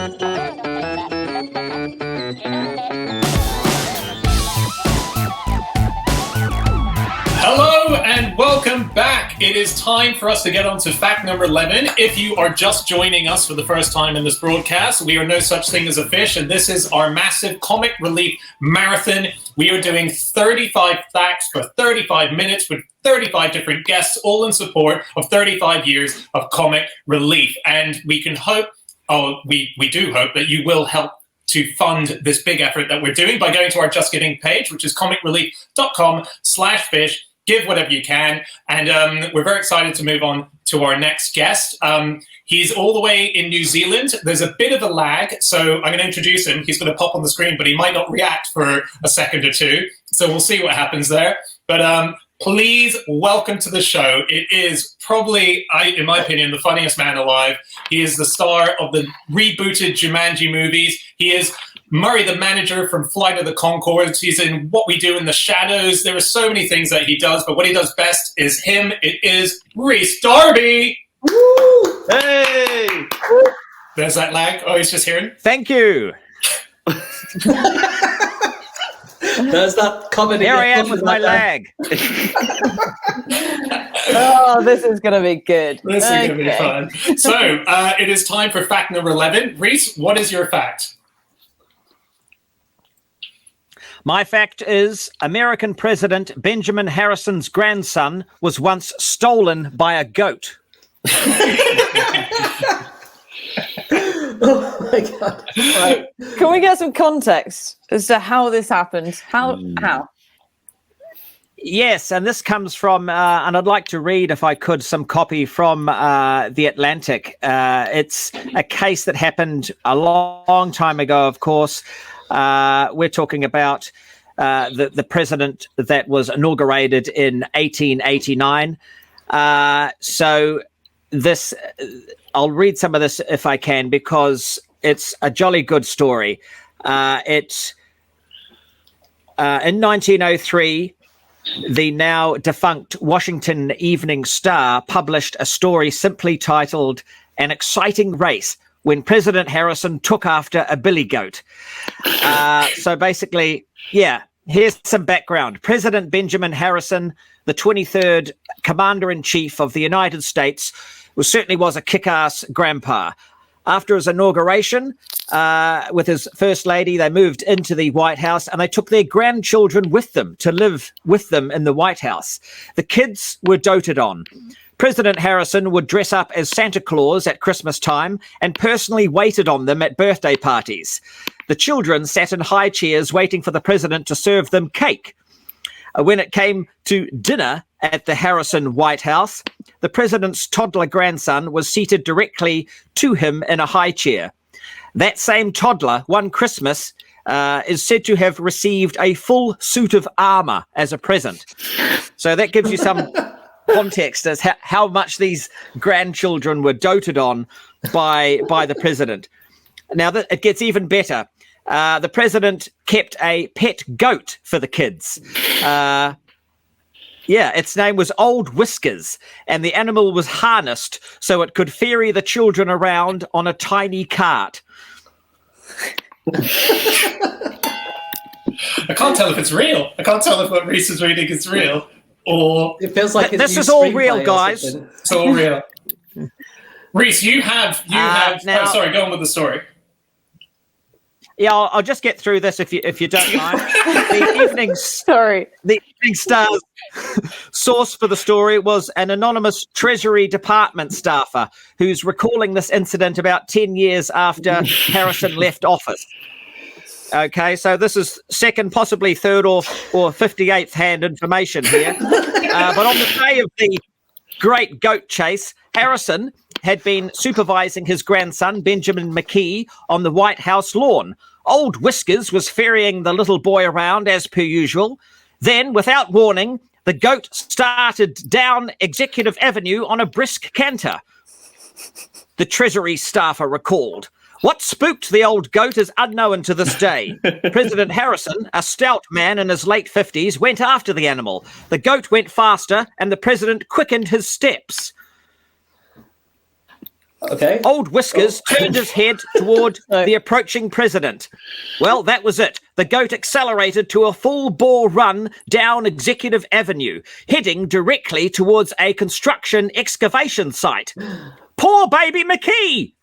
Hello and welcome back. It is time for us to get on to fact number 11. If you are just joining us for the first time in this broadcast, we are no such thing as a fish, and this is our massive comic relief marathon. We are doing 35 facts for 35 minutes with 35 different guests, all in support of 35 years of comic relief. And we can hope, we do hope that you will help to fund this big effort that we're doing by going to our Just Giving page, which is comicrelief.com/fish. Give whatever you can. And we're very excited to move on to our next guest. He's all the way in New Zealand. There's a bit of a lag, so I'm going to introduce him. He's going to pop on the screen, but he might not react for a second or two. So we'll see what happens there. But please welcome to the show. It is probably, in my opinion, the funniest man alive. He is the star of the rebooted Jumanji movies. He is Murray, the manager from Flight of the Conchords. He's in What We Do in the Shadows. There are so many things that he does, but what he does best is him. It is Rhys Darby. Woo! Hey! There's that lag. Oh, he's just hearing. Thank you. There's that comedy. Here I am with my lag. Oh, this is going to be good. This is going to be fun. So it is time for fact number 11. Rhys, what is your fact? My fact is American President Benjamin Harrison's grandson was once stolen by a goat. Oh my God. Right. Can we get some context as to how this happened? How? Yes, and this comes from, and I'd like to read, if I could, some copy from The Atlantic. It's a case that happened a long time ago, of course. We're talking about the president that was inaugurated in 1889. So this, I'll read some of this if I can, because it's a jolly good story. In 1903, the now defunct Washington Evening Star published a story simply titled "An Exciting Race When President Harrison Took After a Billy Goat." So basically, yeah, here's some background. President Benjamin Harrison, the 23rd Commander-in-Chief of the United States, certainly was a kick-ass grandpa. After his inauguration, with his first lady, they moved into the White House and they took their grandchildren with them to live with them in the White House. The kids were doted on. President Harrison would dress up as Santa Claus at Christmas time and personally waited on them at birthday parties. The children sat in high chairs waiting for the president to serve them cake. When it came to dinner at the Harrison White House, the president's toddler grandson was seated directly to him in a high chair. That same toddler, one Christmas, is said to have received a full suit of armor as a present. So that gives you some context as how much these grandchildren were doted on by the president. Now, it gets even better. The president kept a pet goat for the kids. Its name was Old Whiskers, and the animal was harnessed so it could ferry the children around on a tiny cart. I can't tell if it's real. I can't tell if what Rhys is reading is real. Or it feels like this is all real, guys. It's all real. Rhys, you have. Now, sorry, go on with the story. Yeah, I'll just get through this if you don't mind. The Evening Star's source for the story was an anonymous Treasury Department staffer who's recalling this incident about 10 years after Harrison left office. Okay, so this is second, possibly third or 58th hand information here. But on the day of the great goat chase, Harrison had been supervising his grandson, Benjamin McKee, on the White House lawn. Old Whiskers was ferrying the little boy around as per usual. Then, without warning, the goat started down Executive Avenue on a brisk canter. The Treasury staffer recalled. What spooked the old goat is unknown to this day. President Harrison, a stout man in his late 50s, went after the animal. The goat went faster and the president quickened his steps. Okay. Old Whiskers turned his head toward the approaching president. Well, that was it. The goat accelerated to a full-bore run down Executive Avenue, heading directly towards a construction excavation site. Poor baby McKee!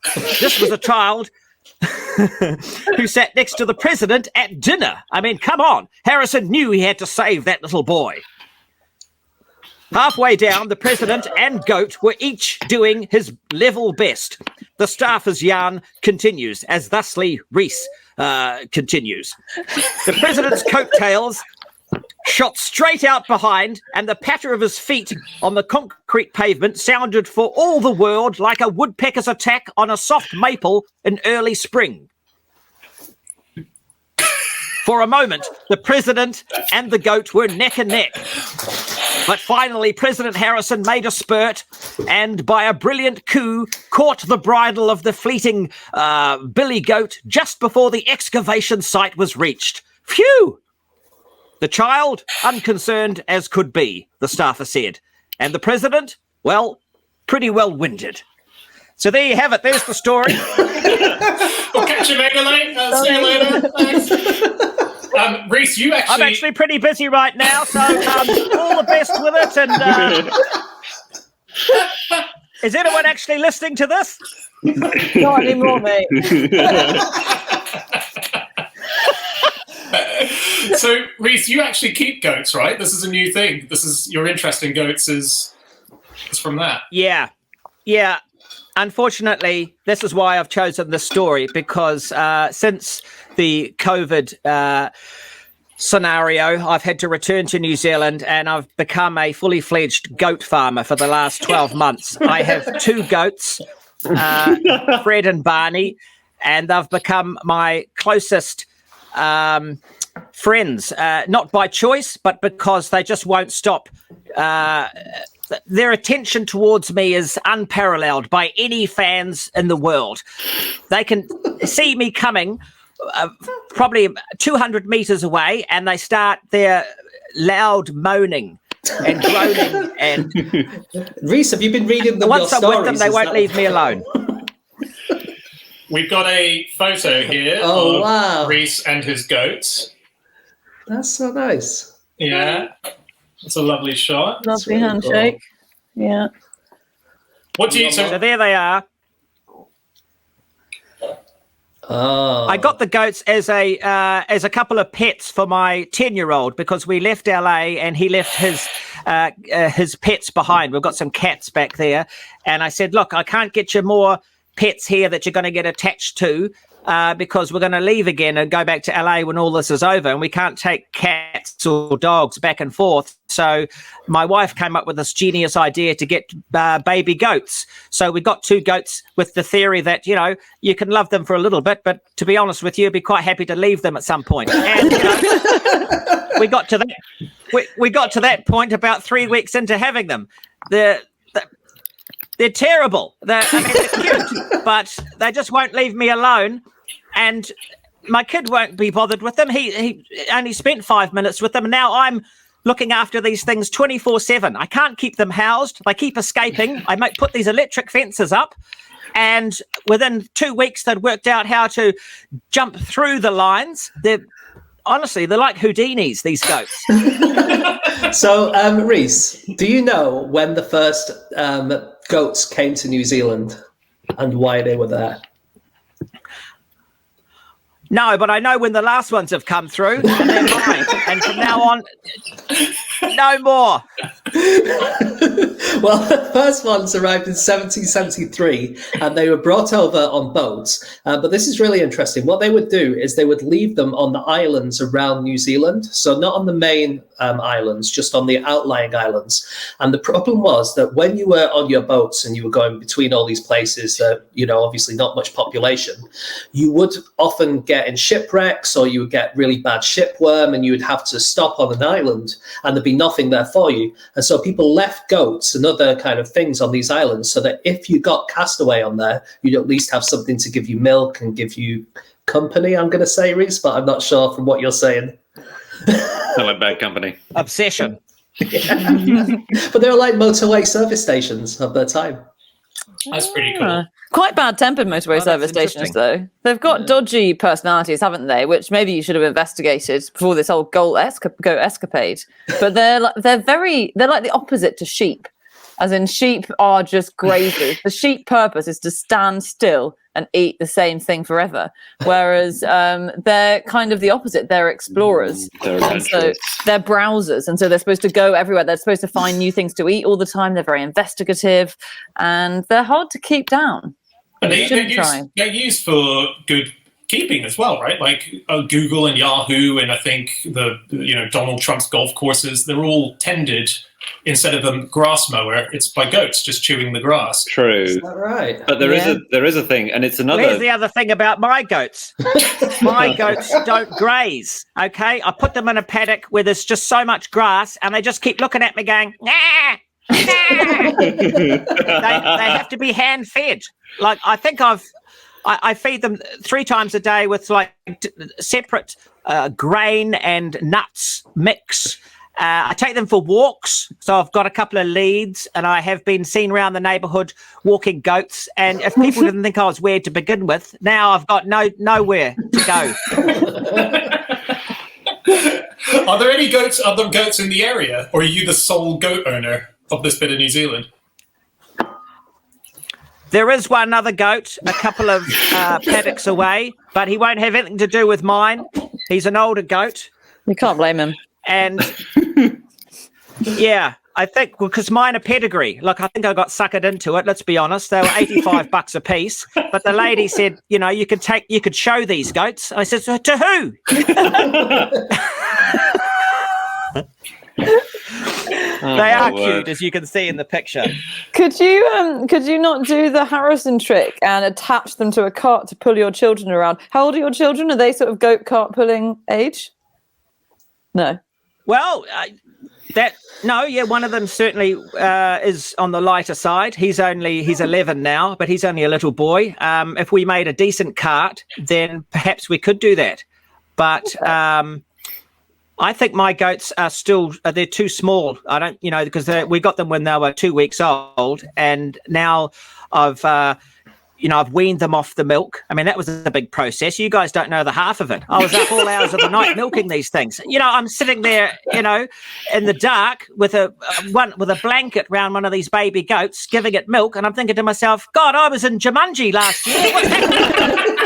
This was a child who sat next to the president at dinner. I mean, come on. Harrison knew he had to save that little boy. Halfway down, the president and goat were each doing his level best. The staffer's yarn continues, as thusly Rhys continues. The president's coattails shot straight out behind, and the patter of his feet on the concrete pavement sounded for all the world like a woodpecker's attack on a soft maple in early spring. For a moment, the president and the goat were neck and neck. But finally, President Harrison made a spurt and, by a brilliant coup, caught the bridle of the fleeting billy goat just before the excavation site was reached. Phew! The child, unconcerned as could be, the staffer said. And the president, well, pretty well winded. So there you have it. There's the story. We'll catch you later, mate. See you later. Thanks. Rhys, you actually... I'm actually pretty busy right now, so all the best with it. And is anyone actually listening to this? Not anymore, mate. So, Rhys, you actually keep goats, right? This is a new thing. This is your interest in goats is from that. Yeah. Unfortunately, this is why I've chosen this story, because since the COVID scenario, I've had to return to New Zealand and I've become a fully fledged goat farmer for the last 12 months. I have 2 goats, Fred and Barney, and they've become my closest friends, not by choice, but because they just won't stop. Their attention towards me is unparalleled by any fans in the world. They can see me coming probably 200 meters away, and they start their loud moaning and groaning. And Rhys, have you been reading them? Once I'm with them, they won't leave me alone. We've got a photo here of Rhys and his goats. That's so nice. Yeah, it's a lovely shot. Lovely really handshake. Cool. Yeah. What do you? So there they are. Oh. I got the goats as a couple of pets for my 10-year-old because we left LA and he left his pets behind. We've got some cats back there, and I said, "Look, I can't get you more pets here that you're going to get attached to because we're going to leave again and go back to LA when all this is over, and we can't take cats or dogs back and forth." So my wife came up with this genius idea to get baby goats. So we got 2 goats with the theory that, you know, you can love them for a little bit, but to be honest with you, be quite happy to leave them at some point. And you know, we got to that point about 3 weeks into having them. They're terrible. They're cute, but they just won't leave me alone. And my kid won't be bothered with them. He only spent 5 minutes with them, and now I'm looking after these things 24/7. I can't keep them housed. They keep escaping. I might put these electric fences up, and within 2 weeks they'd worked out how to jump through the lines. They're like Houdinis, these goats. So, Rhys, do you know when the first goats came to New Zealand and why they were there? No, but I know when the last ones have come through, and they're mine. And from now on, no more. Well, the first ones arrived in 1773, and they were brought over on boats. But this is really interesting. What they would do is they would leave them on the islands around New Zealand. So not on the main islands, just on the outlying islands. And the problem was that when you were on your boats and you were going between all these places that, you know, obviously not much population, you would often get in shipwrecks, or you would get really bad shipworm, and you would have to stop on an island and there'd be nothing there for you. And so people left goats and other kind of things on these islands so that if you got castaway on there, you'd at least have something to give you milk and give you company, I'm going to say, Rhys, but I'm not sure from what you're saying. Sound like bad company. Obsession. Yeah. But they were like motorway service stations of their time. That's pretty cool. Quite bad-tempered motorway Oh, that's service stations, interesting. though. They've got dodgy personalities, haven't they? Which maybe you should have investigated before this whole goat escapade. But they're like the opposite to sheep, as in sheep are just grazers. The sheep purpose is to stand still and eat the same thing forever, whereas they're kind of the opposite. They're explorers, They're and so adventurous. they're browsers, and so they're supposed to go everywhere. They're supposed to find new things to eat all the time. They're very investigative, and they're hard to keep down. And You shouldn't try. they're used for good keeping as well, right? Like Google and Yahoo, and I think Donald Trump's golf courses. They're all tended. Instead of a grass mower, it's by goats just chewing the grass. True. Is that right? But there is a thing, and it's another. Here's the other thing about my goats. My goats don't graze. Okay, I put them in a paddock where there's just so much grass, and they just keep looking at me, going, nah, nah. They have to be hand fed. Like I think I feed them 3 times a day with like separate grain and nuts mix. I take them for walks, so I've got a couple of leads, and I have been seen around the neighbourhood walking goats. And if people didn't think I was weird to begin with, now I've got nowhere to go. Are there any other goats in the area, or are you the sole goat owner of this bit of New Zealand? There is one other goat, a couple of paddocks away, but he won't have anything to do with mine. He's an older goat. You can't blame him. And yeah, I think because mine are pedigree. Like I think I got suckered into it. Let's be honest. They were $85 a piece. But the lady said, you could show these goats. I said, to who? They are cute, as you can see in the picture. Could you not do the Harrison trick and attach them to a cart to pull your children around? How old are your children? Are they sort of goat cart pulling age? No. Well, one of them certainly is on the lighter side. He's 11 now, but he's only a little boy. If we made a decent cart, then perhaps we could do that. But I think my goats are they're too small. I don't, because we got them when they were 2 weeks old, and now I've weaned them off the milk. I mean, that was a big process. You guys don't know the half of it. I was up all hours of the night milking these things. I'm sitting there, in the dark with a blanket around one of these baby goats, giving it milk, and I'm thinking to myself, God, I was in Jumanji last year. What's happening?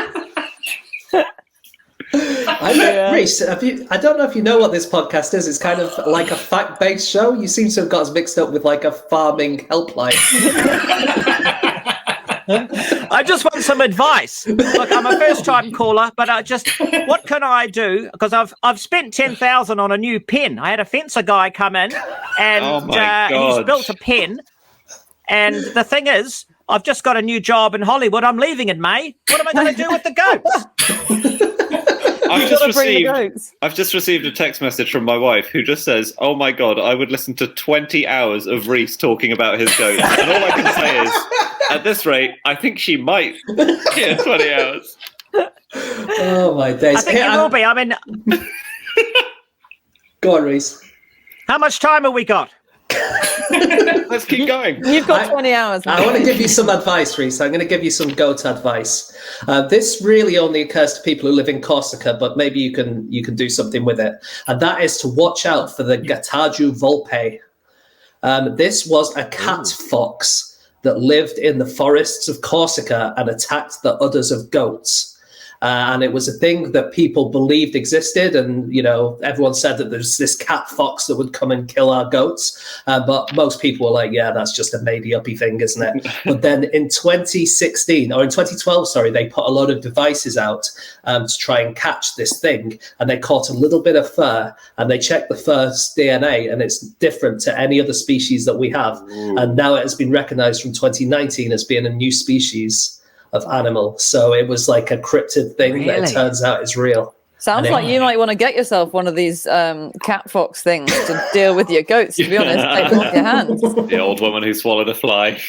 Rhys, I don't know if you know what this podcast is. It's kind of like a fact-based show. You seem to have got us mixed up with like a farming helpline. I just want some advice. Look, I'm a first-time caller, but what can I do? Because I've spent $10,000 on a new pen. I had a fencer guy come in, and he's built a pen. And the thing is, I've just got a new job in Hollywood. I'm leaving in May. What am I going to do with the goats? I've just received a text message from my wife who just says, "Oh my God, I would listen to 20 hours of Rhys talking about his goats." And all I can say is, at this rate, I think she might hear 20 hours. Oh my days! I think it will be. I mean, go on, Rhys. How much time have we got? Let's keep going. You've got 20 hours. I want to give you some advice, Rhys. I'm going to give you some goat advice. This really only occurs to people who live in Corsica, but maybe you can do something with it. And that is to watch out for the Gataju volpe. This was a cat fox that lived in the forests of Corsica and attacked the udders of goats. And it was a thing that people believed existed. And, everyone said that there's this cat fox that would come and kill our goats. But most people were like, yeah, that's just a made-uppy thing, isn't it? But then in 2012, they put a load of devices out to try and catch this thing. And they caught a little bit of fur, and they checked the fur's DNA, and it's different to any other species that we have. Ooh. And now it has been recognized from 2019 as being a new species of animal. So it was like a cryptid thing that it turns out is real. Sounds like you might want to get yourself one of these cat fox things to deal with your goats, to be honest. Take them off your hands. The old woman who swallowed a fly.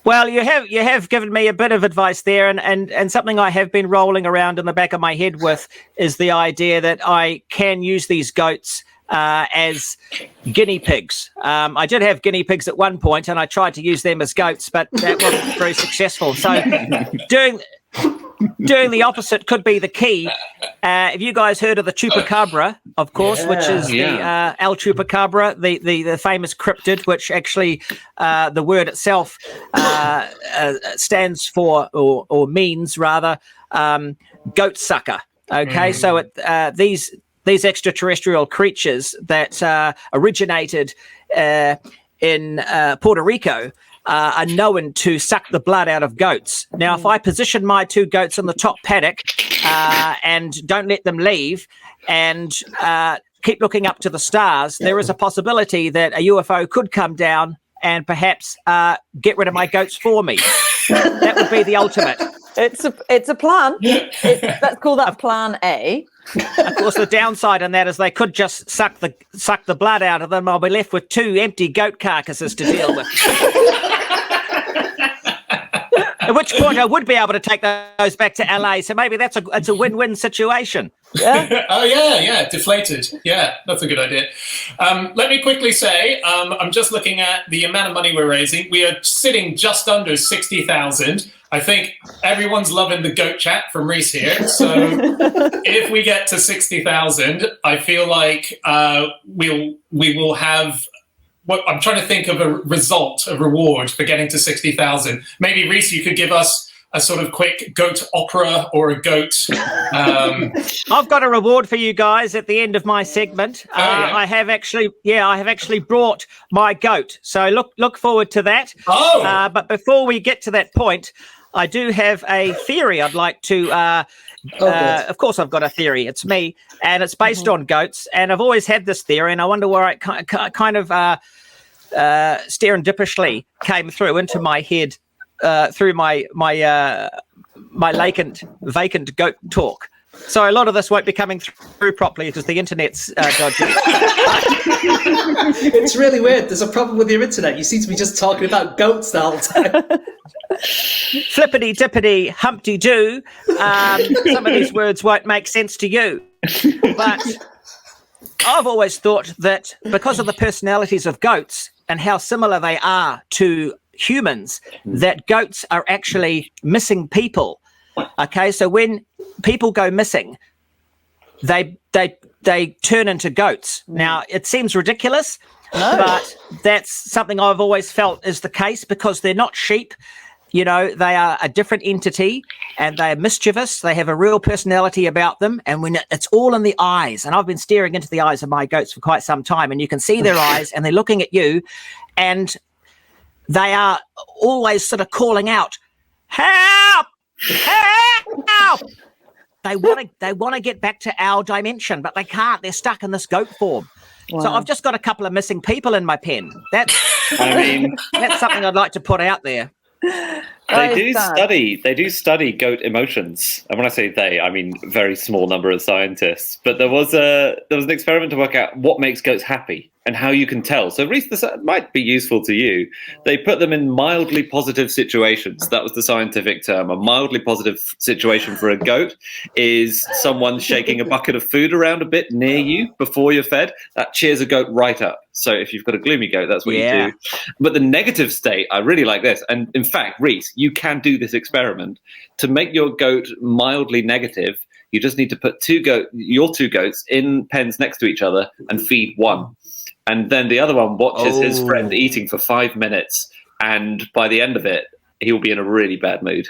Well, you have given me a bit of advice there, and something I have been rolling around in the back of my head with is the idea that I can use these goats as guinea pigs. I did have guinea pigs at one point, and I tried to use them as goats, but that wasn't very successful. So doing the opposite could be the key. Have you guys heard of the Chupacabra, of course, which is the El Chupacabra, the famous cryptid, which actually the word itself stands for, or means rather, goat sucker. Okay, so these extraterrestrial creatures that originated in Puerto Rico are known to suck the blood out of goats. Now, if I position my two goats in the top paddock and don't let them leave and keep looking up to the stars, there is a possibility that a UFO could come down and perhaps get rid of my goats for me. That would be the ultimate. It's a plan. Let's call that Plan A. Of course, the downside on that is they could just suck the blood out of them. I'll be left with two empty goat carcasses to deal with. At which point I would be able to take those back to LA. So maybe it's a win-win situation. Yeah. Oh, yeah, deflated. Yeah, that's a good idea. Let me quickly say, I'm just looking at the amount of money we're raising. We are sitting just under 60,000. I think everyone's loving the goat chat from Rhys here. So if we get to 60,000, I feel like we will have. What I'm trying to think of a result, a reward for getting to 60,000. Maybe Rhys, you could give us a sort of quick goat opera or a goat. I've got a reward for you guys at the end of my segment. I have actually brought my goat. So look forward to that. But before we get to that point, I do have a theory I'd like to. Of course, I've got a theory. It's me, and it's based on goats. And I've always had this theory, and I wonder where it kind of serendipitously came through into my head through my vacant goat talk. So a lot of this won't be coming through properly because the internet's dodgy. It's really weird. There's a problem with your internet. You seem to be just talking about goats the whole time. Flippity dippity humpty doo. Some of these words won't make sense to you, but I've always thought that because of the personalities of goats and how similar they are to humans, that goats are actually missing people. Okay, so when people go missing, they turn into goats. Now, it seems ridiculous, but that's something I've always felt is the case because they're not sheep. You know, they are a different entity and they are mischievous. They have a real personality about them. And when it's all in the eyes, and I've been staring into the eyes of my goats for quite some time, and you can see their eyes and they're looking at you and they are always sort of calling out, help, help. They want to get back to our dimension, but they can't. They're stuck in this goat form. Wow. So I've just got a couple of missing people in my pen. That's something I'd like to put out there. They do study goat emotions. And when I say they, I mean very small number of scientists. But there was an experiment to work out what makes goats happy and how you can tell. So Rhys, this might be useful to you. They put them in mildly positive situations. That was the scientific term. A mildly positive situation for a goat is someone shaking a bucket of food around a bit near you before you're fed. That cheers a goat right up. So if you've got a gloomy goat, that's what you do. But the negative state, I really like this. And in fact, Rhys, you can do this experiment. To make your goat mildly negative, you just need to put your two goats in pens next to each other and feed one. And then the other one watches his friend eating for 5 minutes. And by the end of it, he will be in a really bad mood.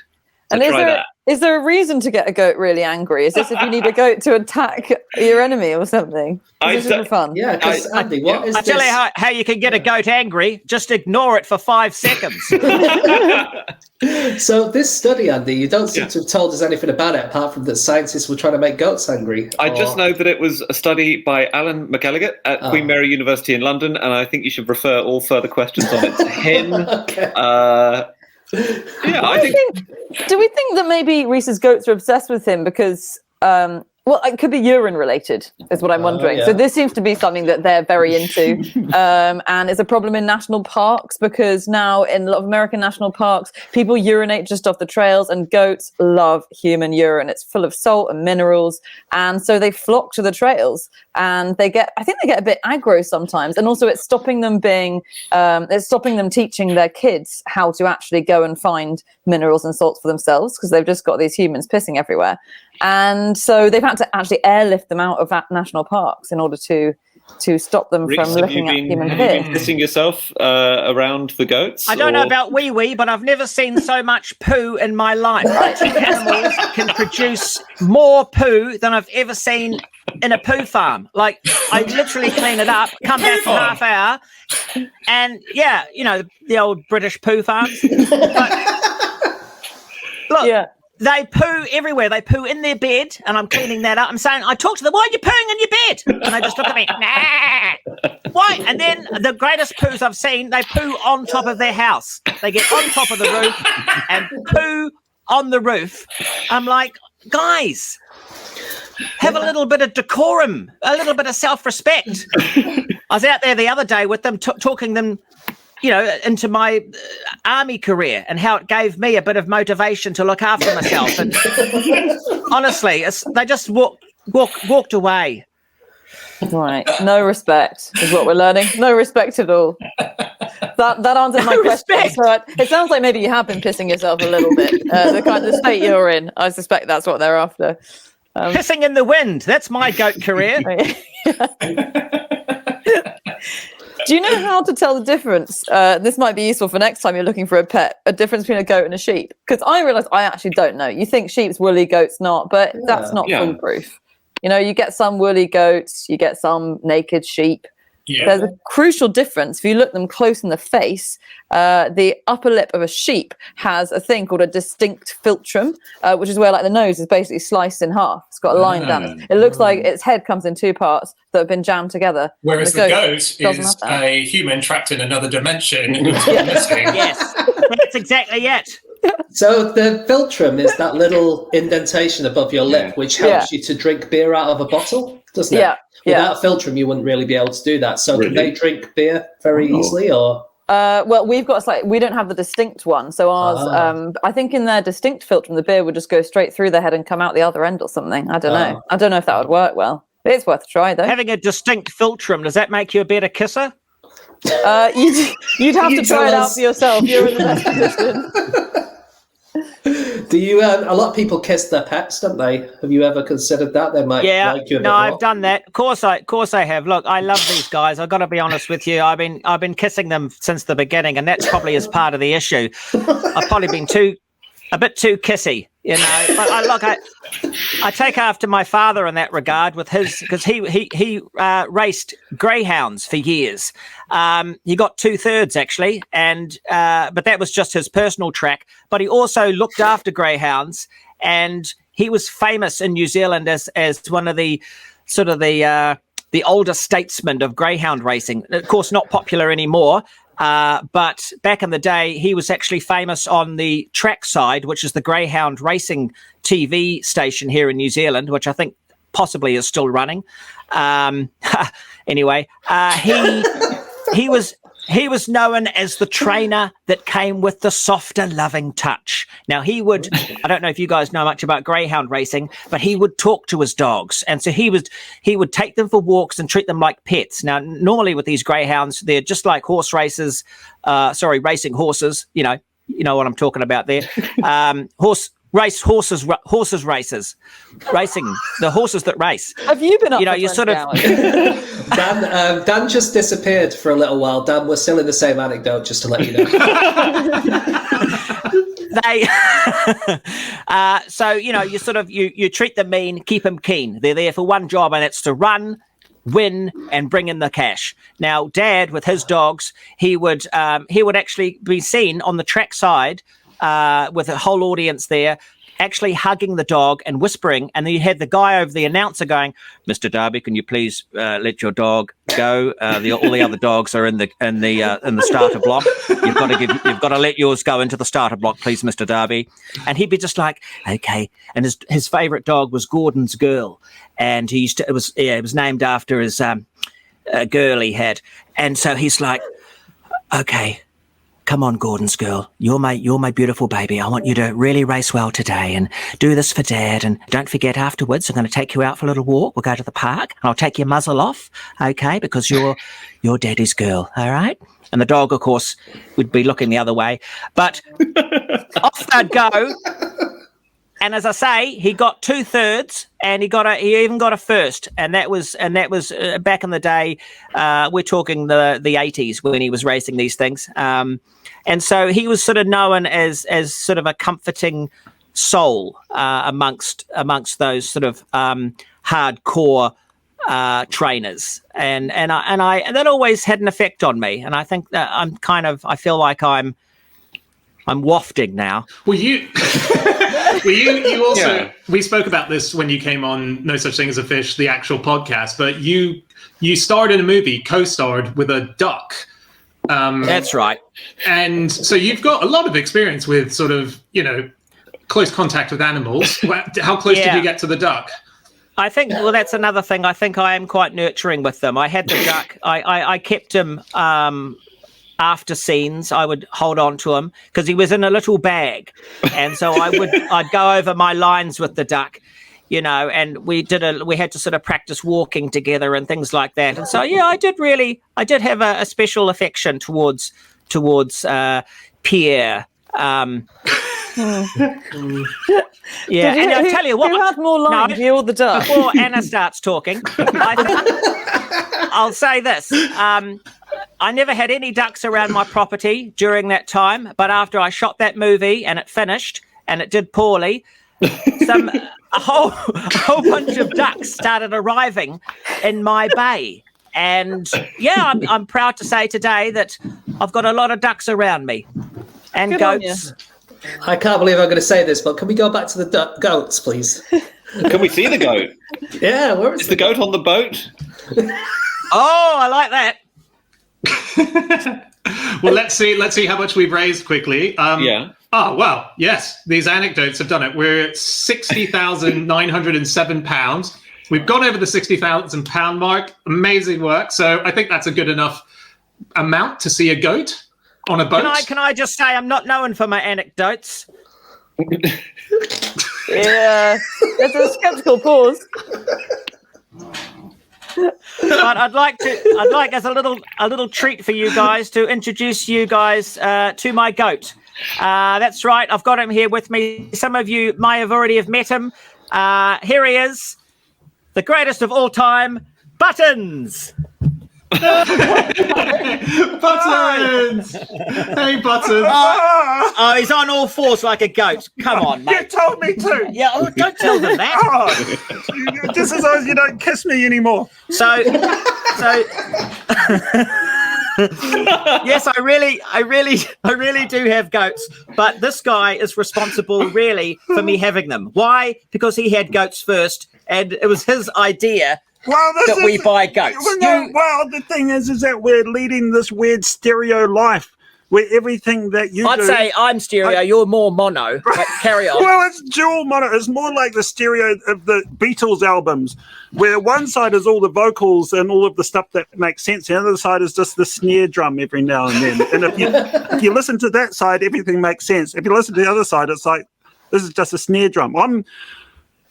So and try that. Is there a reason to get a goat really angry? Is this if you need a goat to attack your enemy or something? Is this for fun? Yeah, because Andy, what is I tell you how you can get a goat angry. Just ignore it for 5 seconds. So this study, Andy, you don't seem to have told us anything about it apart from that scientists were trying to make goats angry. I just know that it was a study by Alan McElligott at Queen Mary University in London, and I think you should refer all further questions on it to him. Okay. I think. Do we think that maybe Rhys's goats are obsessed with him because Well, it could be urine related, is what I'm wondering. yeah. So this seems to be something that they're very into, and it's a problem in national parks because now in a lot of American national parks, people urinate just off the trails, and goats love human urine. It's full of salt and minerals, and so they flock to the trails, and I think they get a bit aggro sometimes, and also it's stopping them teaching their kids how to actually go and find minerals and salts for themselves because they've just got these humans pissing everywhere. And so they've had to actually airlift them out of national parks in order to stop them Rhys, from looking at human have you piss. been pissing yourself around the goats? I don't know about wee, but I've never seen so much poo in my life. Animals can produce more poo than I've ever seen in a poo farm. Like, I literally clean it up, come back in half hour, and yeah, you know, the old British poo farms. But, look. Yeah. They poo everywhere. They poo in their bed, and I'm cleaning that up. I'm saying, I talk to them, why are you pooing in your bed? And they just look at me, nah. Why? And then the greatest poos I've seen, they poo on top of their house. They get on top of the roof and poo on the roof. I'm like, guys, have a little bit of decorum, a little bit of self-respect. I was out there the other day with them, talking them, you know, into my army career and how it gave me a bit of motivation to look after myself. And honestly, they just walked away. Right. No respect is what we're learning. No respect at all. That answers my question. So it sounds like maybe you have been pissing yourself a little bit. The kind of state you're in, I suspect that's what they're after. Pissing in the wind. That's my goat career. Do you know how to tell the difference? This might be useful for next time you're looking for a pet, a difference between a goat and a sheep. Because I realise I actually don't know. You think sheep's woolly, goat's not, but that's not foolproof. You know, you get some woolly goats, you get some naked sheep. Yeah. There's a crucial difference. If you look them close in the face, the upper lip of a sheep has a thing called a distinct philtrum, which is where like the nose is basically sliced in half. It's got a line down it. It looks like its head comes in two parts that have been jammed together. Whereas the goat is a human trapped in another dimension. Yes, that's exactly it. So the philtrum is that little indentation above your lip, which helps you to drink beer out of a bottle, doesn't it? Without a philtrum, you wouldn't really be able to do that. So can they drink beer very easily, or? Well, we've got we don't have the distinct one. So ours, I think in their distinct philtrum, the beer would just go straight through their head and come out the other end or something. I don't know. I don't know if that would work well. It's worth a try, though. Having a distinct philtrum, does that make you a better kisser? You'd have to try it out for yourself. You're in the best position. Do you? A lot of people kiss their pets, don't they? Have you ever considered that? They might like you a bit more. I've done that. Of course I have. Look, I love these guys. I've got to be honest with you. I've been kissing them since the beginning, and that's probably as part of the issue. I've probably been a bit too kissy, you know. But I take after my father in that regard with his, because he raced greyhounds for years. He got 2/3 actually, and but that was just his personal track. But he also looked after greyhounds, and he was famous in New Zealand as one of the sort of the older statesmen of greyhound racing. Of course, not popular anymore. But back in the day, he was actually famous on the track side, which is the Greyhound Racing TV station here in New Zealand, which I think possibly is still running. Anyway, he was known as the trainer that came with the softer, loving touch. Now, I don't know if you guys know much about greyhound racing, but he would talk to his dogs. And so he would take them for walks and treat them like pets. Now, normally with these greyhounds, they're just like racing horses. You know what I'm talking about there. Horses racing, the horses that race. Have you been up? You know, you sort of. Dan just disappeared for a little while. Dan, we're still in the same anecdote, just to let you know. So you know, you treat them mean, keep them keen. They're there for one job, and it's to run, win, and bring in the cash. Now, Dad with his dogs, he would actually be seen on the track side with a whole audience there, actually hugging the dog and whispering, and then you had the guy over the announcer going, "Mr. Darby, can you please let your dog go? All the other dogs are in the starter block. You've got to let yours go into the starter block, please, Mr. Darby." And he'd be just like, "Okay." And his favourite dog was Gordon's Girl, and it was named after his girl he had, and so he's like, "Okay. Come on, Gordon's Girl. You're my beautiful baby. I want you to really race well today and do this for Dad. And don't forget afterwards, I'm going to take you out for a little walk. We'll go to the park. And I'll take your muzzle off, okay? Because you're Daddy's girl, all right?" And the dog, of course, would be looking the other way. But off they'd go. And as I say, he got 2/3, and he even got a first, and that was back in the day. We're talking the 80s when he was racing these things, and so he was sort of known as sort of a comforting soul amongst those sort of hardcore trainers, and that always had an effect on me. And I think that I feel like I'm wafting now. Well, you also, we spoke about this when you came on No Such Thing as a Fish, the actual podcast, but you starred in a movie, co-starred with a duck. That's right. And so you've got a lot of experience with sort of, close contact with animals. How close did you get to the duck? I think, well, that's another thing. I think I am quite nurturing with them. I had the duck. I kept him after scenes. I would hold on to him because he was in a little bag, and so I'd go over my lines with the duck, and we had to sort of practice walking together and things like that. And so I did have a special affection towards Pierre. And I tell you what, who had more lines, you or the duck? Before Anna starts talking, I'll say this. I never had any ducks around my property during that time, but after I shot that movie and it finished and it did poorly, a whole bunch of ducks started arriving in my bay. And I'm proud to say today that I've got a lot of ducks around me and goats. I can't believe I'm going to say this, but can we go back to the goats, please? Can we see the goat? Yeah, where is the goat on the boat? Oh, I like that. Well, let's see how much we've raised quickly. Yeah. Oh, well, yes, these anecdotes have done it. We're at £60,907. We've gone over the £60,000 mark. Amazing work. So I think that's a good enough amount to see a goat on a boat. Can I just say I'm not known for my anecdotes? Yeah, there's a skeptical pause. But I'd like as a little treat for you guys to introduce you guys to my goat. That's right, I've got him here with me. Some of you may have already met him. Here he is, the greatest of all time, Buttons. Buttons! Hey, Buttons! Oh, he's on all fours like a goat. Come on, mate. You told me to. Yeah, don't tell them that. Just as long as you don't kiss me anymore. So yes, I really do have goats, but this guy is responsible really for me having them. Why? Because he had goats first, and it was his idea that we buy goats. Well, the thing is that we're leading this weird stereo life where everything that you I'd do... say I'm stereo, you're more mono, but carry on. Well, it's dual mono. It's more like the stereo of the Beatles albums, where one side is all the vocals and all of the stuff that makes sense. The other side is just the snare drum every now and then. And if you listen to that side, everything makes sense. If you listen to the other side, it's like, this is just a snare drum.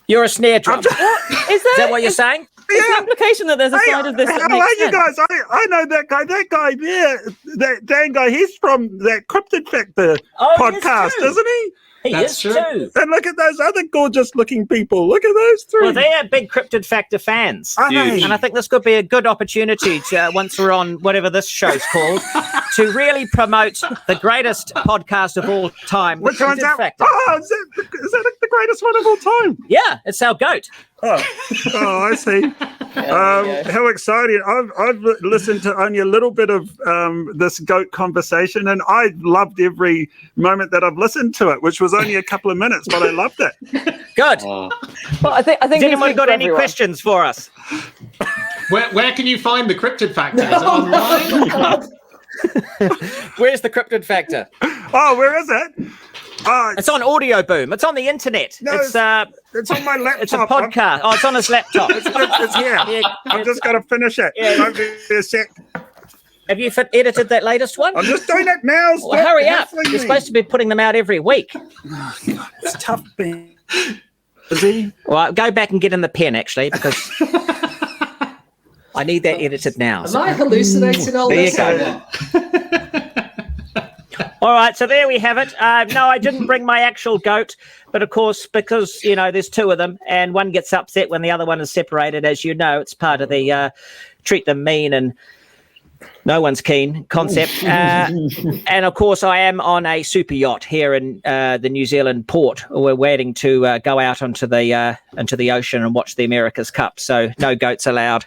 You're a snare drum. Is that what you're saying? It's the implication that there's a side of this that how makes are you sense. guys? I know that guy. That guy there, that Dan guy, he's from that Cryptid Factor podcast, isn't he? He That's is true. too. And look at those other gorgeous-looking people. Look at those three. Well, they're big Cryptid Factor fans. Are they? And I think this could be a good opportunity to, once we're on whatever this show's called, to really promote the greatest podcast of all time, Which one's Cryptid that? Factor. Oh, is that the greatest one of all time? Yeah, it's our goat. Oh, I see. How exciting. I've listened to only a little bit of this goat conversation, and I loved every moment that I've listened to it, which was only a couple of minutes, but I loved it. Good. Well, I think Has anyone got any questions for us? Where can you find the cryptid factor? Is it online? Where's the cryptid factor? Oh, where is it? It's on Audio Boom. It's on the internet. No, it's on my laptop. It's a podcast. Oh, it's on his laptop. It's here. I've just got to finish it. Yeah. Don't be a sec. Have you edited that latest one? I'm just doing it now. Stop Well, hurry up. hassling You're me. supposed to be putting them out every week. Oh, God, it's tough being busy. Well, go back and get in the pen, actually, because I need that edited now. Am I hallucinating all There this? you go. All right, so there we have it. No, I didn't bring my actual goat, but of course, because, there's two of them and one gets upset when the other one is separated, as you know, it's part of the treat them mean and no one's keen concept. And of course, I am on a super yacht here in the New Zealand port. We're waiting to go out into the ocean and watch the America's Cup, so no goats allowed.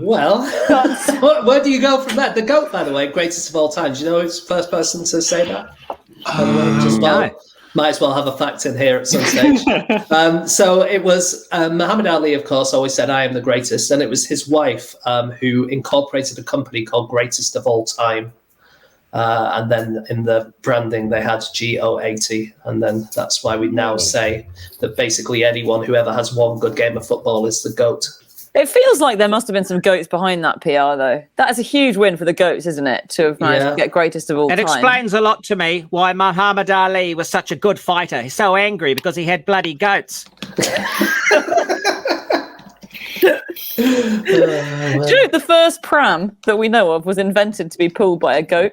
Well, where do you go from that? The goat, by the way, greatest of all time. Do you know who's the first person to say that? No. Might as well have a fact in here at some stage. So it was Muhammad Ali, of course, always said, "I am the greatest." And it was his wife who incorporated a company called Greatest of All Time. And then in the branding, they had GO80. And then that's why we now say that basically anyone who ever has one good game of football is the GOAT. It feels like there must have been some goats behind that PR, though. That is a huge win for the goats, isn't it? To have managed to get greatest of all time. It explains a lot to me why Muhammad Ali was such a good fighter. He's so angry because he had bloody goats. Do you know the first pram that we know of was invented to be pulled by a goat?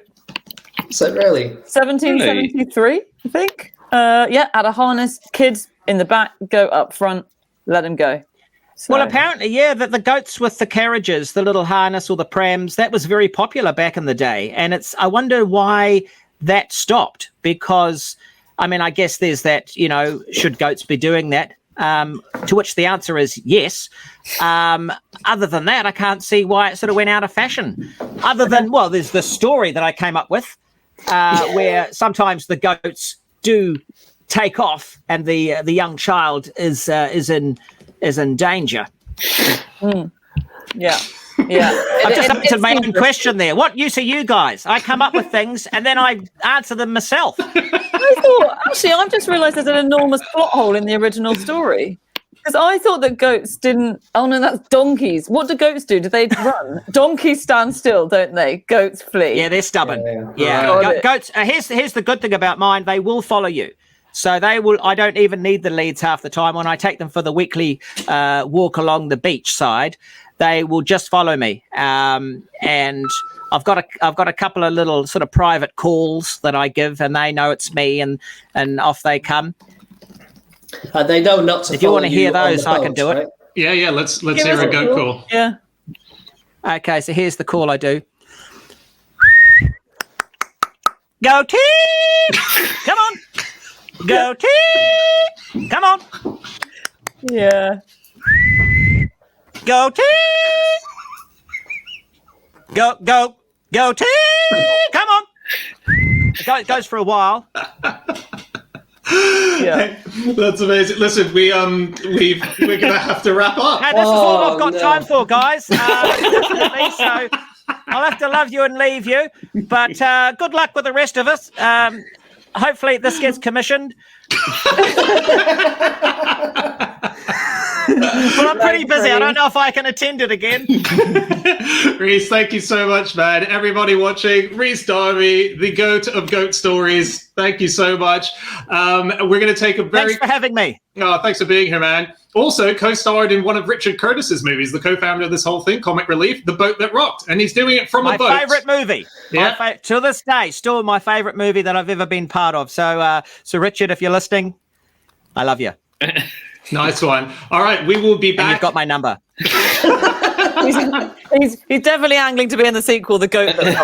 So really? 1773, I think. Had a harness, kids in the back, goat up front, let him go. So. Well, apparently, that the goats with the carriages, the little harness or the prams, that was very popular back in the day. And I wonder why that stopped, because, I guess there's that, should goats be doing that? To which the answer is yes. Other than that, I can't see why it sort of went out of fashion. Other than, there's the story that I came up with where sometimes the goats do take off and the young child is in danger. Yeah. I've just answered my own question there. What use are you guys? I come up with things and then I answer them myself. I've just realised there's an enormous plot hole in the original story. Because I thought that goats didn't... Oh, no, that's donkeys. What do goats do? Do they run? Donkeys stand still, don't they? Goats flee. Yeah, they're stubborn. Yeah. Goats, here's the good thing about mine. They will follow you. So they will. I don't even need the leads half the time. When I take them for the weekly walk along the beach side, they will just follow me. And I've got a couple of little sort of private calls that I give, and they know it's me, and off they come. They know not to. If you want to hear those, I can do it. Right? Yeah. Let's hear a goat call. Yeah. Okay, so here's the call I do. Go team! Come on! Go team! Come on! Yeah. Go team! Go team! Come on! It goes for a while. Yeah. That's amazing. Listen, we're gonna have to wrap up. Hey, this is all I've got time for, guys. So I'll have to love you and leave you. But good luck with the rest of us. Hopefully this gets commissioned. But I'm pretty busy. I don't know if I can attend it again. Rhys, thank you so much, man. Everybody watching, Rhys Darby, the goat of goat stories. Thank you so much. We're going to take a very... Thanks for having me. Oh, thanks for being here, man. Also co-starred in one of Richard Curtis's movies, the co-founder of this whole thing, Comic Relief, The Boat That Rocked. And he's doing it from a boat. My favourite movie. Yeah. To this day, still my favourite movie that I've ever been part of. So, Richard, if you're listening, I love you. Nice one. All right, we will be back. And you've got my number. He's definitely angling to be in the sequel, The Goat That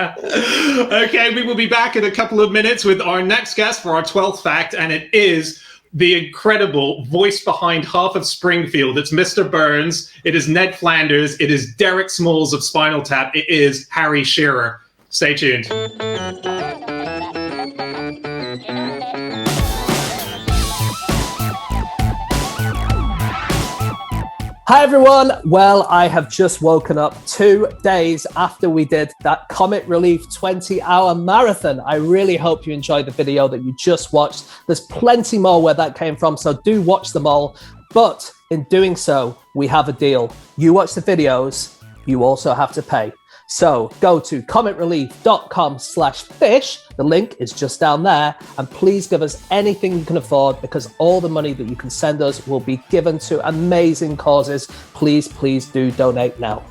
Rocked. Okay, we will be back in a couple of minutes with our next guest for our 12th fact, and it is the incredible voice behind half of Springfield. It's Mr. Burns, it is Ned Flanders, it is Derek Smalls of Spinal Tap, it is Harry Shearer. Stay tuned. Hi everyone. Well, I have just woken up 2 days after we did that Comic Relief 20-hour marathon. I really hope you enjoyed the video that you just watched. There's plenty more where that came from, so do watch them all. But in doing so, we have a deal. You watch the videos, you also have to pay. So go to comicrelief.com/fish. The link is just down there. And please give us anything you can afford, because all the money that you can send us will be given to amazing causes. Please, please do donate now.